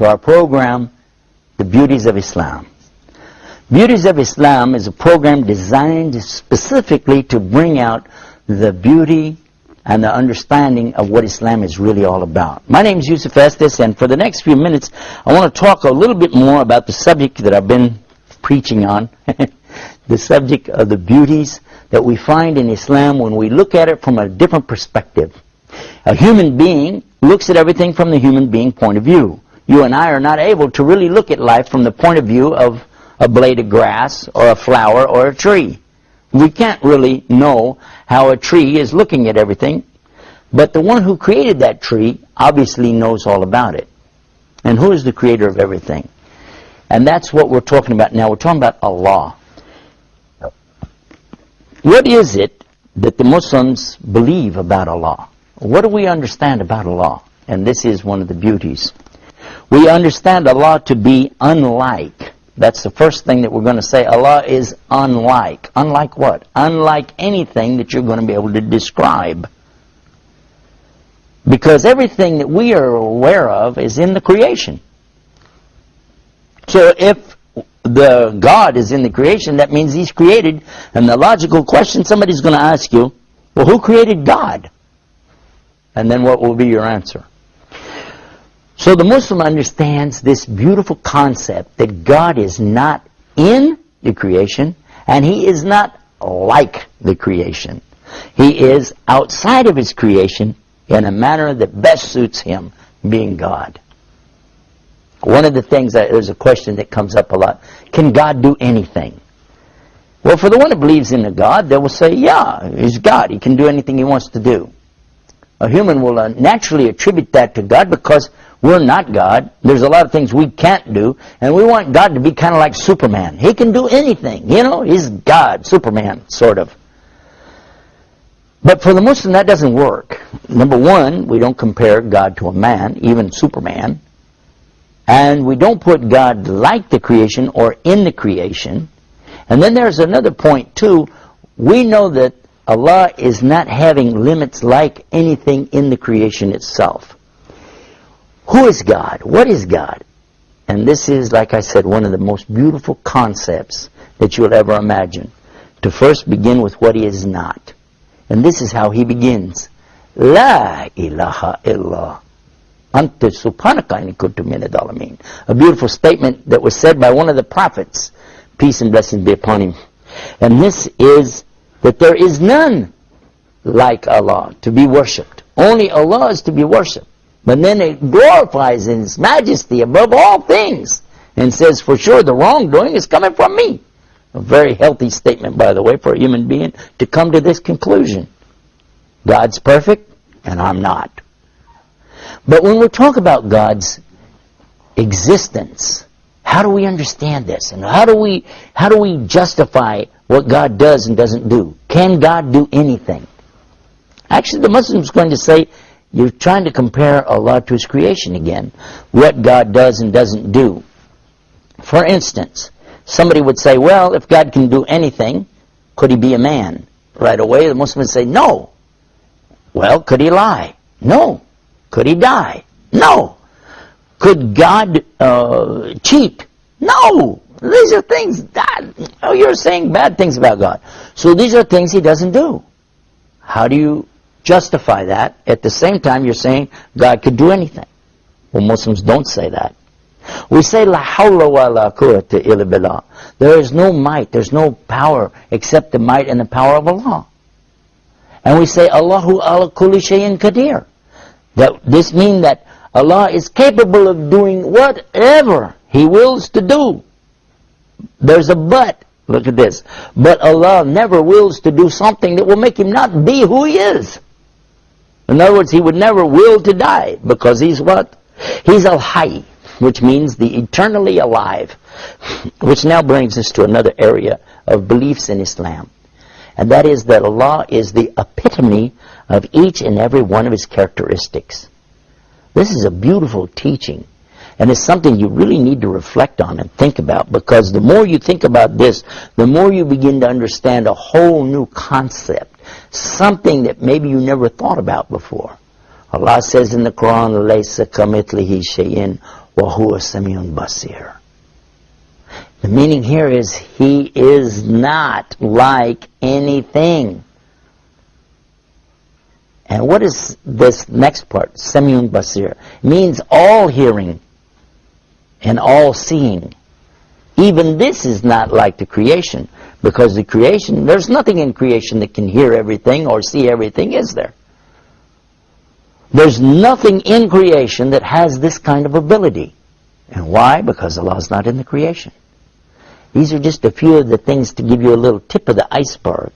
to our program, The Beauties of Islam. Beauties of Islam is a program designed specifically to bring out the beauty and the understanding of what Islam is really all about. My name is Yusuf Estes, and for the next few minutes, I want to talk a little bit more about the subject that I've been preaching on, the subject of the beauties that we find in Islam when we look at it from a different perspective. A human being looks at everything from the human being point of view. You and I are not able to really look at life from the point of view of a blade of grass or a flower or a tree. We can't really know how a tree is looking at everything, but the one who created that tree obviously knows all about it. And who is the creator of everything? And that's what we're talking about now. We're talking about Allah. What is it that the Muslims believe about Allah? What do we understand about Allah? And this is one of the beauties. We understand Allah to be unlike. That's the first thing that we're going to say. Allah is unlike. Unlike what? Unlike anything that you're going to be able to describe. Because everything that we are aware of is in the creation. So if the God is in the creation, that means He's created. And the logical question somebody's going to ask you, well, who created God? And then what will be your answer? So the Muslim understands this beautiful concept that God is not in the creation and He is not like the creation. He is outside of His creation in a manner that best suits Him, being God. One of the things, there's a question that comes up a lot, can God do anything? Well, for the one who believes in a God, they will say, yeah, He's God. He can do anything He wants to do. A human will naturally attribute that to God because we're not God. There's a lot of things we can't do, and we want God to be kind of like Superman. He can do anything, you know, He's God, Superman, sort of. But for the Muslim, that doesn't work. Number one, we don't compare God to a man, even Superman. And we don't put God like the creation or in the creation. And then there's another point, too. We know that Allah is not having limits like anything in the creation itself. Who is God? What is God? And this is, like I said, one of the most beautiful concepts that you'll ever imagine. To first begin with what He is not. And this is how He begins. La ilaha illallah. Anta subhanaka inni kuntu minadh dhalimin. A beautiful statement that was said by one of the prophets. Peace and blessings be upon him. And this is that there is none like Allah to be worshipped. Only Allah is to be worshipped. But then it glorifies in His majesty above all things and says, for sure the wrongdoing is coming from me. A very healthy statement, by the way, for a human being to come to this conclusion. God's perfect and I'm not. But when we talk about God's existence, how do we understand this? And how do we justify what God does and doesn't do? Can God do anything? Actually, the Muslim is going to say, you're trying to compare Allah to His creation again. What God does and doesn't do. For instance, somebody would say, well, if God can do anything, could He be a man? Right away, the Muslim would say, no. Well, could He lie? No. Could He die? No. Could God cheat? No. These are things that, you're saying bad things about God. So these are things He doesn't do. How do you justify that? At the same time, you're saying God could do anything. Well, Muslims don't say that. We say, La hawla wa la quwwata illa billah. There is no might, there's no power except the might and the power of Allah. And we say, Allahu ala kulli shayin qadir. This means that Allah is capable of doing whatever He wills to do. There's a but. Look at this. But Allah never wills to do something that will make Him not be who He is. In other words, He would never will to die because He's what? He's al-hayy, which means the eternally alive. Which now brings us to another area of beliefs in Islam. And that is that Allah is the epitome of each and every one of His characteristics. This is a beautiful teaching. And it's something you really need to reflect on and think about, because the more you think about this, the more you begin to understand a whole new concept, something that maybe you never thought about before. Allah says in the Quran, لَيْسَ كَمِثْلِهِ شَيْءٍ وَهُوَ سَمِيعٌ بَصِيرٌ. The meaning here is He is not like anything. And what is this next part? Samiun Basir. Means all hearing and all seeing. Even this is not like the creation. Because the creation, there's nothing in creation that can hear everything or see everything, is there? There's nothing in creation that has this kind of ability. And why? Because Allah is not in the creation. These are just a few of the things to give you a little tip of the iceberg.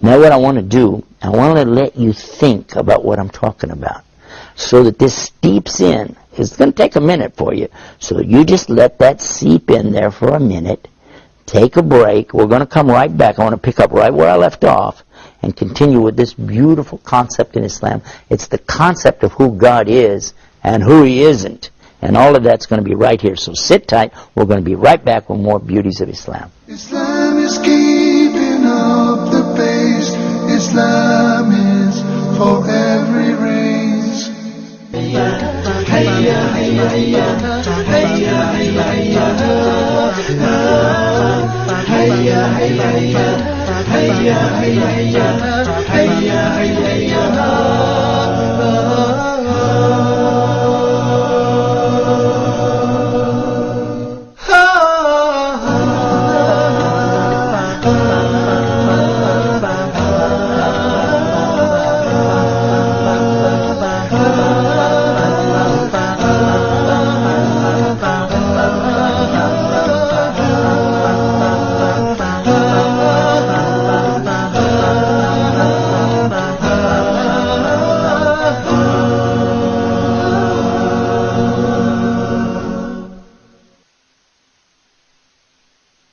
Now what I want to do, I want to let you think about what I'm talking about. So that this steeps in. It's going to take a minute for you. So you just let that seep in there for a minute. Take a break. We're going to come right back. I want to pick up right where I left off and continue with this beautiful concept in Islam. It's the concept of who God is and who He isn't. And all of that's going to be right here. So sit tight. We're going to be right back with more beauties of Islam. Islam is keeping up the pace. Islam is for every race. Hayya, hayya, hayya, hayya, hayya, hayya, hayya, hayya,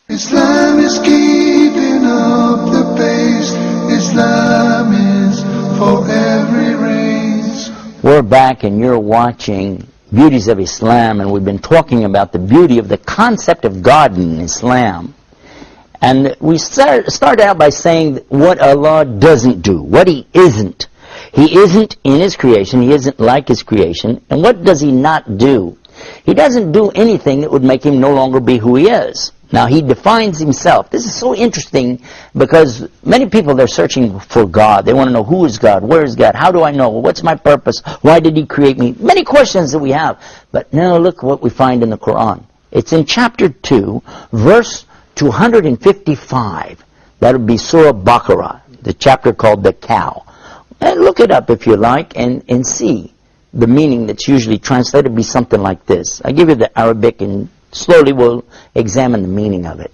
Islam is keeping up the pace. Islam is for every race. We're back and you're watching Beauties of Islam, and we've been talking about the beauty of the concept of God in Islam. And we start out by saying what Allah doesn't do, what He isn't. He isn't in His creation, He isn't like His creation. And what does He not do? He doesn't do anything that would make Him no longer be who He is. Now, He defines Himself. This is so interesting because many people, they're searching for God. They want to know, who is God? Where is God? How do I know? What's my purpose? Why did He create me? Many questions that we have. But now look what we find in the Quran. It's in chapter 2, verse 255. That would be Surah Baqarah, the chapter called the cow. And look it up if you like and see the meaning that's usually translated to be something like this. I give you the Arabic and slowly we'll examine the meaning of it.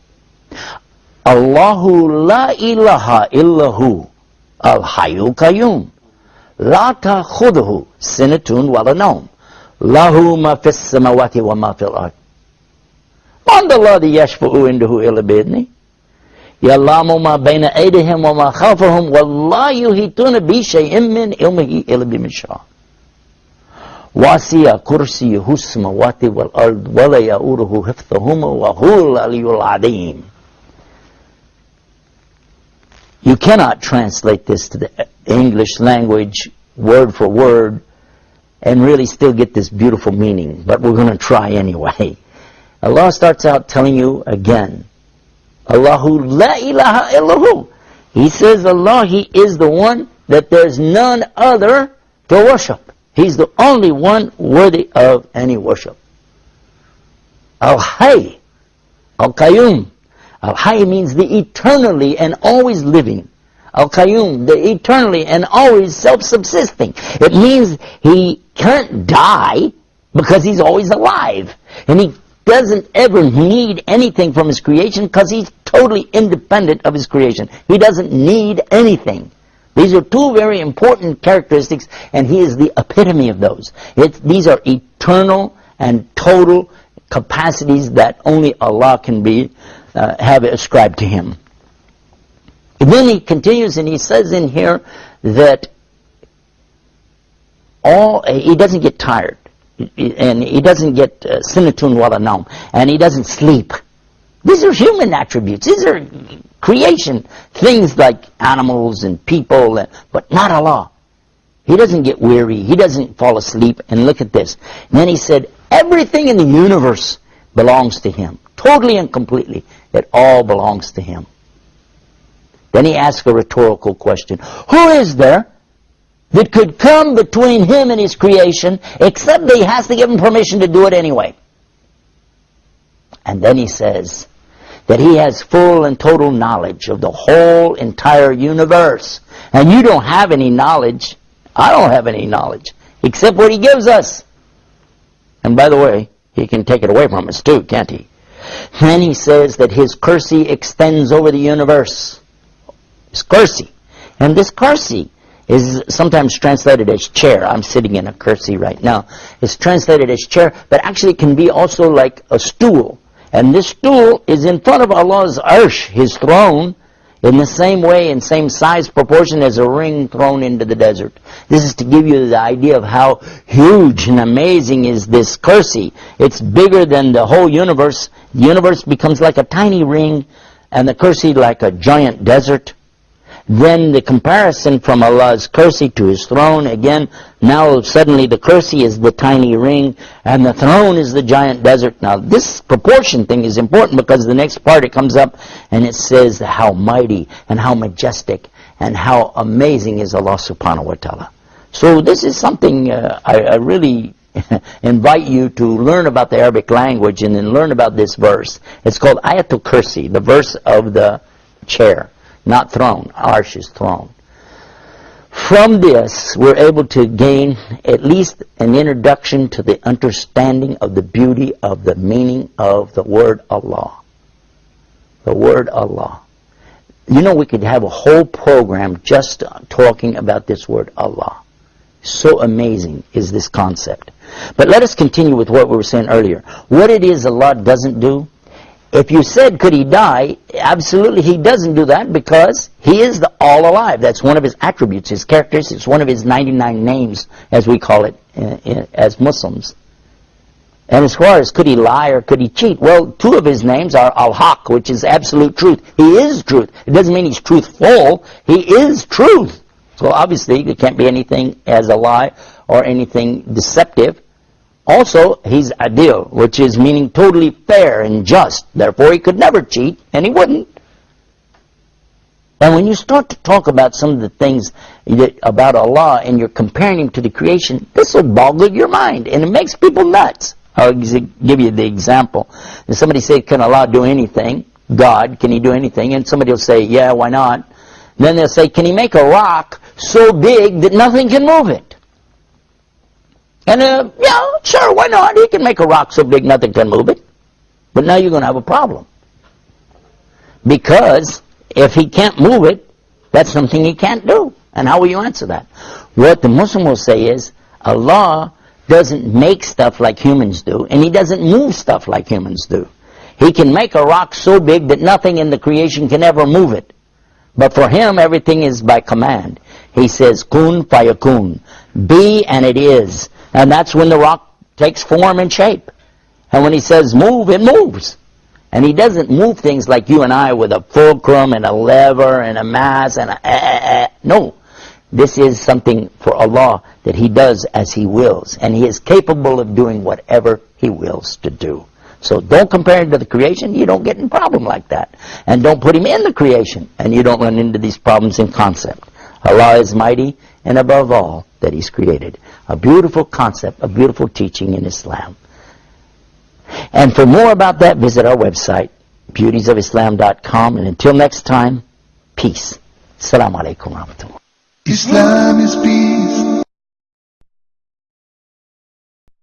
Allahu la ilaha illahu al-hayyu qayyum la ta'khudhuhu sinatun wa la nawm lahu ma fis samawati wa ma fil ard man alladhi yashfa'u indahu illa bi'idhnihi ya'lamu ma bayna aydihim wa ma khalfahum wa la yuhituna bi shay'in min ilmihi illa bima sha'a. وَاسِيَ كُرْسِيُهُ السَّمَاوَاتِ وَالْأَرْضِ وَلَا يَئُودُهُ حِفْظُهُمَا وَهُوَ الْعَلِيُّ الْعَظِيمُ. You cannot translate this to the English language word for word and really still get this beautiful meaning, but we're going to try anyway. Allah starts out telling you again, Allahu la ilaha illahu. He says Allah, He is the one that there's none other to worship. He's the only one worthy of any worship. Al-Hayy, Al-Qayyum. Al-Hayy means the eternally and always living. Al-Qayyum, the eternally and always self-subsisting. It means He can't die because He's always alive. And He doesn't ever need anything from His creation because He's totally independent of His creation. He doesn't need anything. These are two very important characteristics, and He is the epitome of those. These are eternal and total capacities that only Allah can have ascribed to Him. And then He continues and He says in here that He doesn't get tired, and He doesn't get sinatun wala naum, and He doesn't sleep. These are human attributes. These are creation things like animals and people, but not Allah. He doesn't get weary. He doesn't fall asleep. And look at this. And then He said, Everything in the universe belongs to Him. Totally and completely. It all belongs to Him. Then he asks a rhetorical question. Who is there that could come between Him and His creation, except that He has to give Him permission to do it anyway? And then he says that He has full and total knowledge of the whole entire universe. And you don't have any knowledge. I don't have any knowledge, except what He gives us. And by the way, He can take it away from us too, can't He? Then he says that His kursi extends over the universe. His kursi. And this kursi is sometimes translated as chair. I'm sitting in a kursi right now. It's translated as chair, but actually it can be also like a stool. And this stool is in front of Allah's arsh, His throne, in the same way, in same size proportion as a ring thrown into the desert. This is to give you the idea of how huge and amazing is this kursi. It's bigger than the whole universe. The universe becomes like a tiny ring, and the kursi like a giant desert. Then the comparison from Allah's kursi to His throne, again, now suddenly the kursi is the tiny ring, and the throne is the giant desert. Now this proportion thing is important, because the next part it comes up, and it says how mighty and how majestic and how amazing is Allah subhanahu wa ta'ala. So this is something I really invite you to learn about the Arabic language, and then learn about this verse. It's called Ayatul Kursi, the verse of the chair. Not throne. Arsh is throne. From this, we're able to gain at least an introduction to the understanding of the beauty of the meaning of the word Allah. The word Allah. You know, we could have a whole program just talking about this word Allah. So amazing is this concept. But let us continue with what we were saying earlier. What it is Allah doesn't do. If you said, could He die? Absolutely, He doesn't do that, because He is the all alive. That's one of His attributes, His characteristics, one of His 99 names, as we call it as Muslims. And as far as could He lie or could He cheat? Well, two of His names are Al-Haq, which is absolute truth. He is truth. It doesn't mean He's truthful. He is truth. So obviously, there can't be anything as a lie or anything deceptive. Also, He's adil, which is meaning totally fair and just. Therefore, He could never cheat, and He wouldn't. And when you start to talk about some of the things about Allah, and you're comparing Him to the creation, this will boggle your mind, and it makes people nuts. I'll give you the example. And somebody say, can Allah do anything? God, can He do anything? And somebody will say, yeah, why not? Then they'll say, can He make a rock so big that nothing can move it? And, yeah, sure, why not? He can make a rock so big nothing can move it. But now you're going to have a problem. Because if He can't move it, that's something He can't do. And how will you answer that? What the Muslim will say is, Allah doesn't make stuff like humans do, and He doesn't move stuff like humans do. He can make a rock so big that nothing in the creation can ever move it. But for Him, everything is by command. He says, kun fayakun. Be, and it is. And that's when the rock takes form and shape. And when He says move, it moves. And He doesn't move things like you and I with a fulcrum and a lever and a mass and a no. This is something for Allah that He does as He wills. And He is capable of doing whatever He wills to do. So don't compare Him to the creation. You don't get in a problem like that. And don't put Him in the creation. And you don't run into these problems in concept. Allah is mighty, and above all that He's created. A beautiful concept, a beautiful teaching in Islam. And for more about that, visit our website, beautiesofislam.com. And until next time, peace. Assalamu alaikum wa rahmatullah. Islam is peace.